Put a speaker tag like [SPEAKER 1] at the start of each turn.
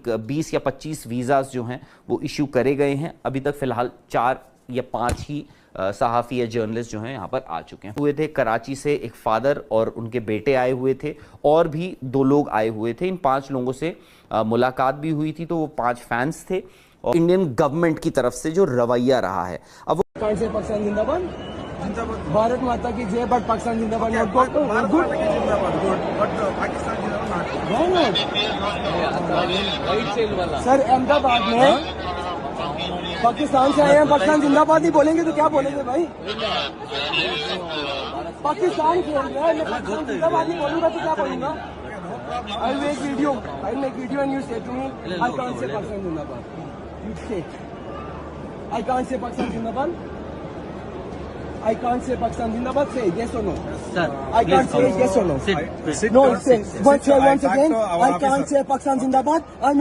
[SPEAKER 1] 20 या 25 वीज़ाज जो हैं वो इशू करे गए हैं। अभी तक फ़िलहाल 4 या 5 ही सहाफ़ी या जर्नलिस्ट जो हैं यहाँ पर आ चुके हैं। हुए थे कराची से एक फादर और उनके बेटे आए हुए थे, और भी 2 लोग आए हुए थे। इन 5 लोगों से मुलाकात भी हुई थी, तो वो 5 फैंस थे। और इंडियन गवर्नमेंट की तरफ से जो रवैया रहा है, अब वो
[SPEAKER 2] पाकिस्तान जिंदाबाद, भारत माता की जय, बट पाकिस्तान जिंदाबाद नॉट गुड, सर अहमदाबाद में पाकिस्तान से आए हैं, पाकिस्तान जिंदाबाद ही बोलेंगे तो क्या बोलेंगे भाई? पाकिस्तान खेल रहा है, मैं पाकिस्तान जिंदाबाद नहीं बोलूंगा तो क्या बोलूंगा? I make video and you say to me I can't say Pakistan जिंदाबाद, यू से आई कांट से पाकिस्तान जिंदाबाद, I can't say Pakistan Zindabad. Say yes or no.
[SPEAKER 3] Sir,
[SPEAKER 2] I can't say yes or no.
[SPEAKER 3] Sit.
[SPEAKER 2] No, say once again. I can't say Pakistan Zindabad.